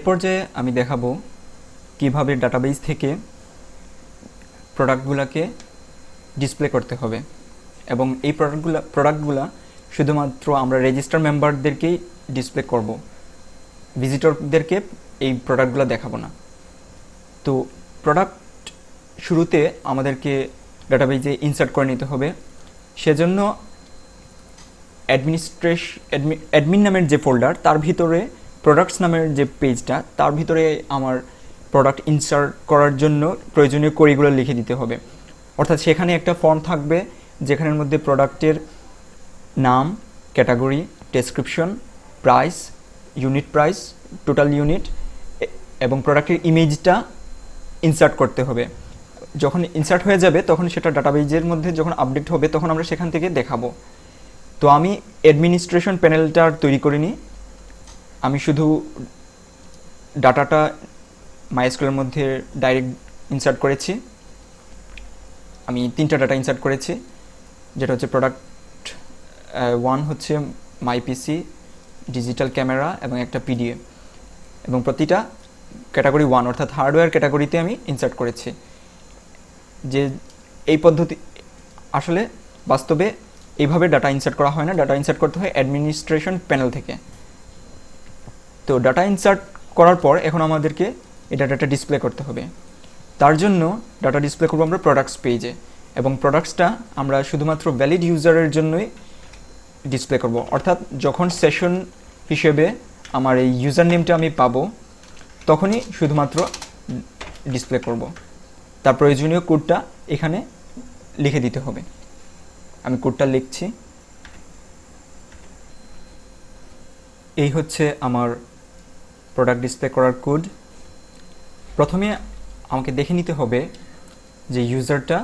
পর্যায়ে আমি দেখাবো কিভাবে ডাটাবেস থেকে প্রোডাক্টগুলোকে ডিসপ্লে করতে হবে এবং এই প্রোডাক্টগুলো শুধুমাত্র আমরা রেজিস্টার মেম্বারদেরকেই ডিসপ্লে করব, ভিজিটরদেরকে এই প্রোডাক্টগুলো দেখাবো না। তো প্রোডাক্ট শুরুতে আমাদেরকে ডাটাবেজে ইনসার্ট করে নিতে হবে। সেজন্য অ্যাডমিন নামের যে ফোল্ডার, তার ভিতরে প্রোডাক্টস নামের যে পেজটা, তার ভিতরে আমার প্রোডাক্ট ইনসার্ট করার জন্য প্রয়োজনীয় কোডগুলো লিখে দিতে হবে। অর্থাৎ সেখানে একটা ফর্ম থাকবে যেখানের মধ্যে প্রোডাক্টের নাম, category, description, price, unit price, total unit এবং প্রোডাক্টের ইমেজটা ইনসার্ট করতে হবে। যখন ইনসার্ট হয়ে যাবে তখন সেটা ডাটাবেজের মধ্যে যখন আপডেট হবে তখন আমরা সেখান থেকে দেখাবো। তো আমি অ্যাডমিনিস্ট্রেশন প্যানেলটা তৈরি করিনি, আমি শুধু ডাটাটা মাইএসকিউএলের মধ্যে ডাইরেক্ট ইনসার্ট করেছি। আমি 3টা ডাটা ইনসার্ট করেছি, যেটা হচ্ছে প্রোডাক্ট 1 হচ্ছে মাই পিসি, ডিজিটাল ক্যামেরা এবং একটা পিডিএফ, এবং প্রতিটা ক্যাটাগরি 1 অর্থাৎ হার্ডওয়্যার ক্যাটাগরিতে আমি ইনসার্ট করেছি। যে এই পদ্ধতি আসলে বাস্তবে এইভাবে ডাটা ইনসার্ট করা হয় না, ডাটা ইনসার্ট করতে হয় অ্যাডমিনিস্ট্রেশন প্যানেল থেকে। তো ডাটা ইনসার্ট করার পর এখন আমাদেরকে এই ডাটাটা ডিসপ্লে করতে হবে। তার জন্য ডাটা ডিসপ্লে করবো আমরা প্রোডাক্টস পেজে, এবং প্রোডাক্টসটা আমরা শুধুমাত্র ভ্যালিড ইউজারের জন্যই ডিসপ্লে করব। অর্থাৎ যখন সেশন হিসেবে আমার এই ইউজার নেমটা আমি পাবো তখনই শুধুমাত্র ডিসপ্লে করব। তার প্রয়োজনীয় কোডটা এখানে লিখে দিতে হবে। আমি কোডটা লিখছি। এই হচ্ছে আমার প্রোডাক্ট ডিসপ্লে করার কোড। প্রথমে আমাকে দেখে নিতে হবে যে ইউজারটা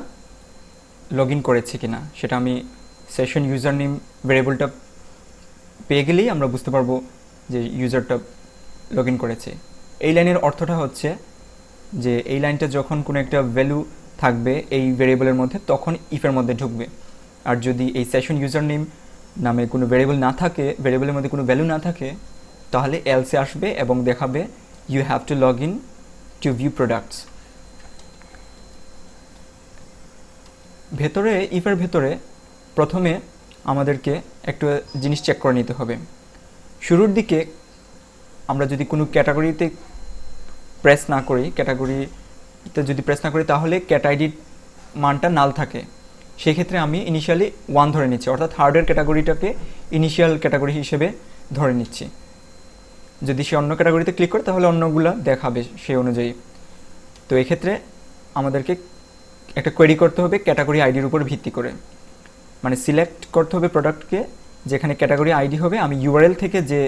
লগ ইন করেছে কিনা। সেটা আমি সেশন ইউজার নেম ভ্যারিয়েবলটা পেয়ে গেলেই আমরা বুঝতে পারবো যে ইউজারটা লগ ইন করেছে। এই লাইনের অর্থটা হচ্ছে যে এই লাইনটা যখন কোনো একটা ভ্যালু থাকবে এই ভ্যারিয়েবলের মধ্যে তখন ইফের মধ্যে ঢুকবে। আর যদি এই সেশন ইউজার নেম নামে কোনো ভ্যারিয়েবল না থাকে, ভ্যারিয়েবলের মধ্যে কোনো ভ্যালু না থাকে, তাহলে এলসে আসবে এবং দেখাবে you have to log in to view products. ভেতরে ইফের ভেতরে প্রথমে আমাদেরকে একটা জিনিস চেক করে নিতে হবে। শুরুর দিকে আমরা যদি কোনো ক্যাটাগরিতে প্রেস না করি, ক্যাটাগরিতে যদি প্রেস না করি তাহলে ক্যাট আইডির মানটা নাল থাকে। সেক্ষেত্রে আমি ইনিশিয়ালি 1 ধরে নিচ্ছি, অর্থাৎ হার্ডওয়্যার ক্যাটাগরিটাকে ইনিশিয়াল ক্যাটাগরি হিসেবে ধরে নিচ্ছি। যদি সে অন্য ক্যাটাগরিতে ক্লিক করে তাহলে অন্যগুলো দেখাবে সেই অনুযায়ী। তো এক্ষেত্রে আমাদেরকে একটা কোয়েরি করতে হবে ক্যাটাগরি আইডির উপর ভিত্তি করে, মানে সিলেক্ট করতে হবে প্রোডাক্টকে যেখানে ক্যাটাগরি আইডি হবে। আমি ইউআরএল থেকে যে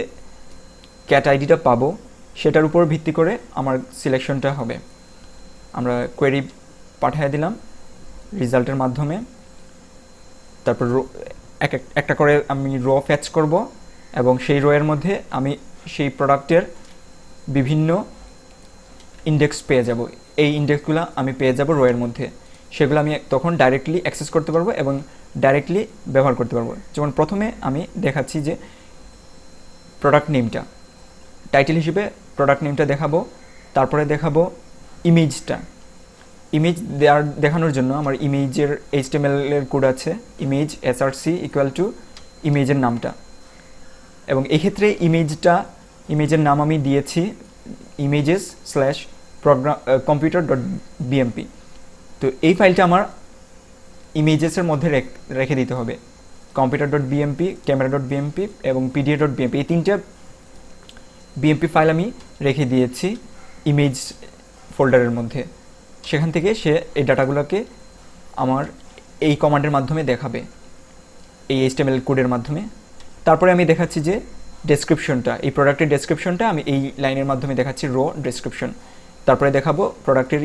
ক্যাট আইডিটা পাবো সেটার উপর ভিত্তি করে আমার সিলেকশনটা হবে। আমরা কোয়েরি পাঠিয়ে দিলাম রেজাল্টের মাধ্যমে। তারপর একটা করে আমি রো ফ্যাচ করব এবং সেই রো এর মধ্যে আমি সেই প্রোডাক্টের বিভিন্ন ইন্ডেক্স পেয়ে যাব। এই ইন্ডেক্সগুলো আমি পেয়ে যাব রো এর মধ্যে। সেগুলো আমি তখন ডাইরেক্টলি অ্যাক্সেস করতে পারবো এবং ডাইরেক্টলি ব্যবহার করতে পারবো। যেমন প্রথমে আমি দেখাচ্ছি যে প্রোডাক্ট নেমটা, টাইটেল হিসেবে প্রোডাক্ট নেমটা দেখাবো। তারপরে দেখাবো ইমেজটা। ইমেজ দেখানোর জন্য আমার ইমেজের HTML এর কোড আছে, ইমেজ src ইকুয়াল টু ইমেজের নামটা। এবং এক্ষেত্রে ইমেজের নাম আমি দিয়েছি images/computer.bmp। তো এই ফাইলটা আমার ইমেজেসের মধ্যে রেখে দিতে হবে। computer.bmp, camera.bmp এবং pda.bmp, এই 3টা বিএমপি ফাইল আমি রেখে দিয়েছি ইমেজ ফোল্ডারের মধ্যে। সেখান থেকে সে এই ডাটাগুলোকে আমার এই কমান্ডের মাধ্যমে দেখাবে, এই HTML কোডের মাধ্যমে। তারপরে আমি দেখাচ্ছি যে ডেসক্রিপশনটা, এই প্রোডাক্টের ডেসক্রিপশনটা আমি এই লাইনের মাধ্যমে দেখাচ্ছি, রো ডেসক্রিপশন। তারপরে দেখাবো প্রোডাক্টের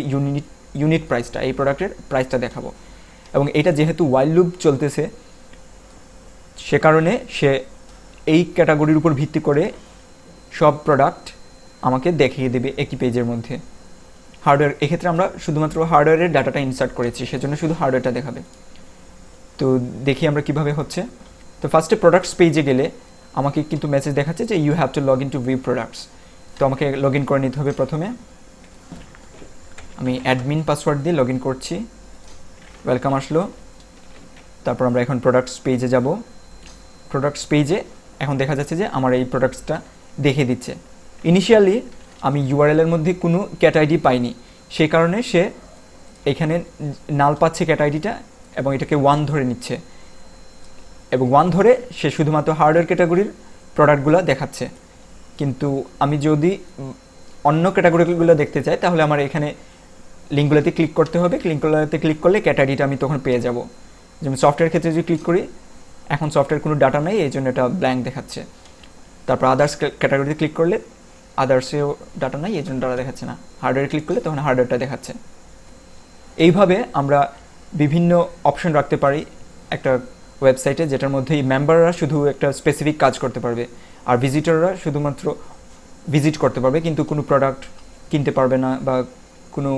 ইউনিট প্রাইসটা, এই প্রোডাক্টের প্রাইসটা দেখাবো। এবং এটা যেহেতু ওয়াইল লুপ চলতেছে সে কারণে সে এই ক্যাটাগরির উপর ভিত্তি করে সব প্রোডাক্ট আমাকে দেখিয়ে দেবে একই পেজের মধ্যে। হার্ডওয়্যার, এক্ষেত্রে আমরা শুধুমাত্র হার্ডওয়্যারের ডাটাটা ইনসার্ট করেছি, সেজন্য শুধু হার্ডওয়্যারটা দেখাবে। তো দেখি আমরা কিভাবে হচ্ছে। তো ফার্স্টে প্রোডাক্টস পেজে গেলে আমাকে কিন্তু মেসেজ দেখাচ্ছে যে you have to log in to view products. তো আমাকে লগ ইন করে নিতে হবে। প্রথমে আমি অ্যাডমিন পাসওয়ার্ড দিয়ে লগ ইন করছি। ওয়েলকাম আসলো। তারপর আমরা এখন প্রোডাক্টস পেজে যাব। প্রোডাক্টস পেজে এখন দেখা যাচ্ছে যে আমার এই প্রোডাক্টসটা দেখে দিচ্ছে। ইনিশিয়ালি আমি ইউআরএলের মধ্যে কোনো ক্যাট আইডি পাইনি, সেই কারণে সে এখানে নাল পাচ্ছে ক্যাট আইডিটা এবং এটাকে 1 ধরে নিচ্ছে, এবং 1 ধরে সে শুধুমাত্র হার্ডওয়্যার ক্যাটাগরির প্রোডাক্টগুলো দেখাচ্ছে। কিন্তু আমি যদি অন্য ক্যাটাগরিগুলো দেখতে চাই তাহলে আমার এখানে লিঙ্কগুলোতে ক্লিক করতে হবে। লিঙ্কগুলোতে ক্লিক করলে ক্যাট আইডিটা আমি তখন পেয়ে যাব। যেমন সফটওয়্যার ক্ষেত্রে যদি ক্লিক করি, এখন সফটওয়্যার কোনো ডাটা নেই, এই জন্য এটা ব্ল্যাঙ্ক দেখাচ্ছে। তারপর আদার্স ক্যাটাগরিতে ক্লিক করলে আদার্সেও ডাটা নাই, এই জন্য ডাটা দেখাচ্ছে না। হার্ডওয়্যারে ক্লিক করলে তখন হার্ডওয়্যারটা দেখাচ্ছে। এইভাবে আমরা বিভিন্ন অপশন রাখতে পারি একটা ওয়েবসাইটে, যেটার মধ্যে মেম্বাররা শুধু একটা স্পেসিফিক কাজ করতে পারবে আর ভিজিটররা শুধুমাত্র ভিজিট করতে পারবে, কিন্তু কোনো প্রোডাক্ট কিনতে পারবে না বা কোনো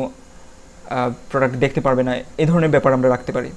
প্রোডাক্ট দেখতে পারবে না। এই ধরনের ব্যাপার আমরা রাখতে পারি।